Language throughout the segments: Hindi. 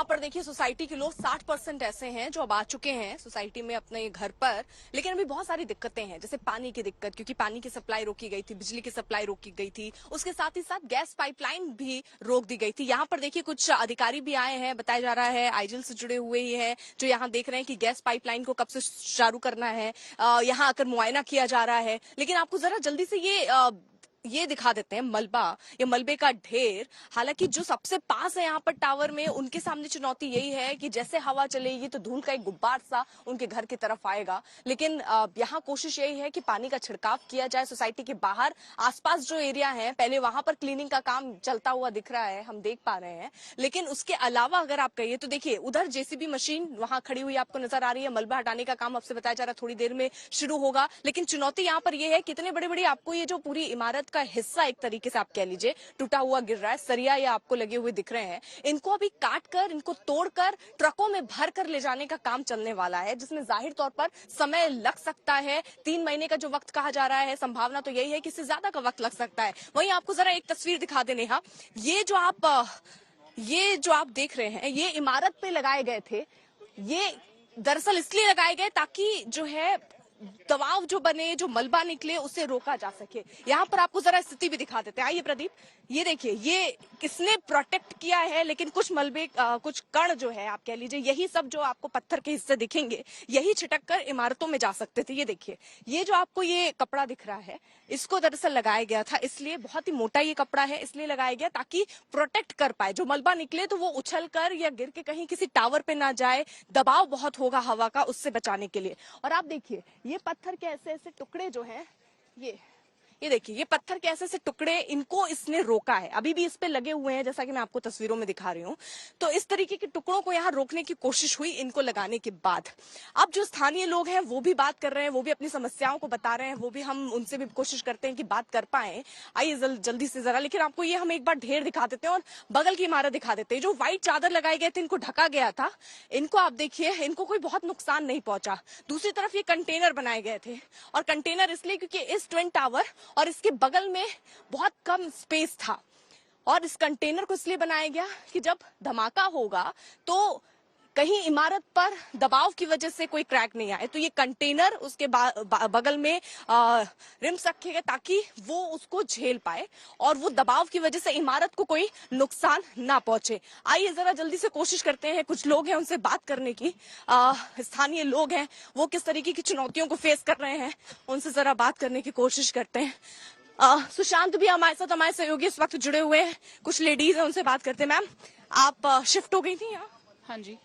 यहाँ पर देखिए सोसाइटी के लोग 60% ऐसे हैं जो अब आ चुके हैं सोसाइटी में अपने घर पर, लेकिन अभी बहुत सारी दिक्कतें हैं, जैसे पानी की दिक्कत, क्योंकि पानी की सप्लाई रोकी गई थी, बिजली की सप्लाई रोकी गई थी, उसके साथ ही साथ गैस पाइपलाइन भी रोक दी गई थी। यहाँ पर देखिए कुछ अधिकारी भी आए हैं, बताया जा रहा है आईजिल से जुड़े हुए ही है, जो यहाँ देख रहे हैं कि गैस पाइपलाइन को कब से चालू करना है, यहाँ आकर मुआयना किया जा रहा है। लेकिन आपको जरा जल्दी से ये दिखा देते हैं मलबा, ये मलबे का ढेर। हालांकि जो सबसे पास है यहाँ पर टावर में, उनके सामने चुनौती यही है कि जैसे हवा चलेगी तो धूल का एक गुब्बार सा उनके घर की तरफ आएगा। लेकिन यहाँ कोशिश यही है कि पानी का छिड़काव किया जाए सोसाइटी के बाहर। आसपास जो एरिया है, पहले वहां पर क्लीनिंग का काम चलता हुआ दिख रहा है, हम देख पा रहे हैं। लेकिन उसके अलावा अगर आप कहिए तो देखिए उधर जेसीबी मशीन वहां खड़ी हुई आपको नजर आ रही है। मलबा हटाने का काम आपसे बताया जा रहा है थोड़ी देर में शुरू होगा। लेकिन चुनौती यहाँ पर यह है कितने बड़े बड़े आपको ये जो पूरी इमारत का हिस्सा एक तरीके से आप कह लीजिए टूटा हुआ गिर रहा है, सरिया ये आपको लगे हुए दिख रहे हैं, इनको अभी काट कर, इनको तोड़कर ट्रकों में भर कर ले जाने का काम चलने वाला है, जिसमें जाहिर तौर पर समय लग सकता है। 3 महीने का जो वक्त कहा जा रहा है, संभावना तो यही है कि इससे ज्यादा का वक्त लग सकता है। वहीं आपको जरा एक तस्वीर दिखा दे नेहा, ये जो आप देख रहे हैं, ये इमारत पे लगाए गए थे। ये दरअसल इसलिए लगाए गए ताकि जो है दबाव जो बने, जो मलबा निकले, उसे रोका जा सके। यहाँ पर आपको जरा स्थिति भी दिखा देते हैं, आइए प्रदीप। ये देखिए, ये किसने प्रोटेक्ट किया है, लेकिन कुछ मलबे कुछ कण जो है आप कह लीजिए, यही सब जो आपको पत्थर के हिस्से दिखेंगे, यही छिटक कर इमारतों में जा सकते थे। ये देखिए, ये जो आपको ये कपड़ा दिख रहा है, इसको दरअसल लगाया गया था, इसलिए बहुत ही मोटा ये कपड़ा है, इसलिए लगाया गया ताकि प्रोटेक्ट कर पाए। जो मलबा निकले तो वो उछल कर या गिर के कहीं किसी टावर पे ना जाए, दबाव बहुत होगा हवा का, उससे बचाने के लिए। और आप देखिए ये पत्थर के ऐसे ऐसे टुकड़े जो हैं, ये देखिए, ये पत्थर के ऐसे ऐसे टुकड़े, इनको इसने रोका है, अभी भी इस पे लगे हुए हैं, जैसा कि मैं आपको तस्वीरों में दिखा रही हूँ। तो इस तरीके के टुकड़ों को यहाँ रोकने की कोशिश हुई इनको लगाने के बाद। अब जो स्थानीय लोग हैं वो भी बात कर रहे हैं, वो भी अपनी समस्याओं को बता रहे हैं, वो भी हम उनसे भी कोशिश करते हैं कि बात कर पाए। आइए जल्दी से जरा, लेकिन आपको ये हम एक बार ढेर दिखा देते हैं और बगल की इमारत दिखा देते हैं। जो व्हाइट चादर लगाए गए थे, इनको ढका गया था, इनको आप देखिए, इनको कोई बहुत नुकसान नहीं पहुंचा। दूसरी तरफ ये कंटेनर बनाए गए थे, और कंटेनर इसलिए क्योंकि इस ट्विन टावर और इसके बगल में बहुत कम स्पेस था, और इस कंटेनर को इसलिए बनाया गया कि जब धमाका होगा तो कहीं इमारत पर दबाव की वजह से कोई क्रैक नहीं आए। तो ये कंटेनर उसके बगल में रिम्स रखे गए ताकि वो उसको झेल पाए और वो दबाव की वजह से इमारत को कोई नुकसान ना पहुंचे। आइए जरा जल्दी से कोशिश करते हैं, कुछ लोग हैं उनसे बात करने की, स्थानीय लोग हैं, वो किस तरीके की चुनौतियों को फेस कर रहे हैं, उनसे जरा बात करने की कोशिश करते हैं। सुशांत भी हमारे साथ, हमारे सहयोगी इस वक्त जुड़े हुए हैं, कुछ लेडीज हैं, उनसे बात करते हैं। मैम, आप शिफ्ट हो गई थी यहाँ? हाँ जी।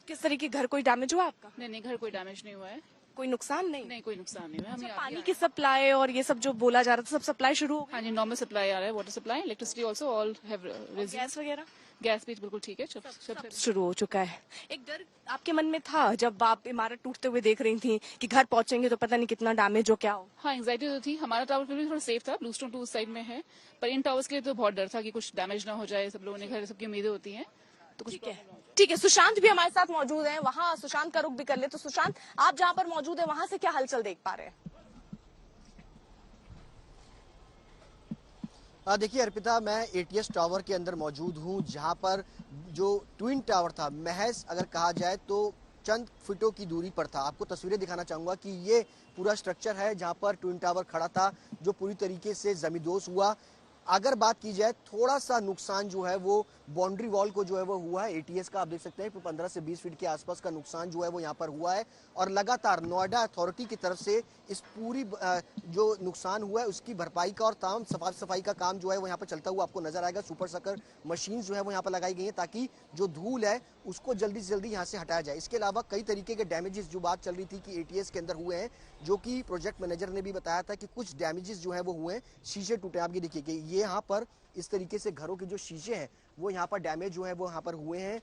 किस तरीके घर कोई डैमेज हुआ आपका? नहीं, घर कोई डैमेज नहीं हुआ है। कोई नुकसान नहीं? नहीं, कोई नुकसान नहीं हुआ। अच्छा, पानी की सप्लाई और ये सब जो बोला जा रहा था, सब सप्लाई शुरू हो गई? हाँ जी, नॉर्मल सप्लाई आ रहा है, water supply, electricity also all have resumed. Gas वगैरह? गैस भी बिल्कुल ठीक है, सब शुरू हो चुका है। एक डर आपके मन में था जब आप इमारत टूटते हुए देख रही थी कि घर पहुंचेंगे तो पता नहीं कितना डैमेज हो, क्या हो? हाँ, एंग्जाइटी तो थी। हमारा टावर फिर भी थोड़ा सेफ था, ब्लूस्टोन 2 उस साइड में है, पर इन टावर्स के लिए तो बहुत डर था कि कुछ डैमेज ना हो जाए। सब लोगों ने घर, सबकी उम्मीदें होती हैं, तो कुछ ठीक है। सुशांत भी हमारे साथ मौजूद है, वहाँ सुशांत का रुख भी कर ले। तो सुशांत, आप जहाँ पर मौजूद है वहां से क्या हलचल देख पा रहे हैं? देखिए अर्पिता, मैं एटीएस टावर के अंदर मौजूद हूँ, जहाँ पर जो ट्विन टावर था महज अगर कहा जाए तो चंद फीटों की दूरी पर था। आपको तस्वीरें दिखाना चाहूंगा कि ये पूरा स्ट्रक्चर है जहाँ पर ट्विन टावर खड़ा था, जो पूरी तरीके से जमींदोज हुआ। अगर बात की जाए, थोड़ा सा नुकसान जो है वो बाउंड्री वॉल को जो है वो हुआ है एटीएस का। आप देख सकते हैं 15 से 20 फीट के आसपास का नुकसान जो है वो यहाँ पर हुआ है, और लगातार नोएडा अथॉरिटी की तरफ से इस पूरी जो नुकसान हुआ है उसकी भरपाई का और तमाम सफाई का काम जो है वो यहाँ पर चलता हुआ आपको नजर आएगा। सुपर सकर मशीन जो है वो यहाँ पर लगाई गई है ताकि जो धूल है उसको जल्दी से जल्दी यहाँ से हटाया जाए। इसके अलावा कई तरीके के डैमेजेस जो बात चल रही थी कि एटीएस के अंदर हुए हैं, जो कि प्रोजेक्ट मैनेजर ने भी बताया था कि कुछ डैमेजेस जो है वो हुए हैं, शीशे टूटे। आप ये देखिए कि ये यहाँ पर इस तरीके से घरों के जो शीशे हैं वो यहाँ पर डैमेज जो है वो यहाँ पर हुए हैं,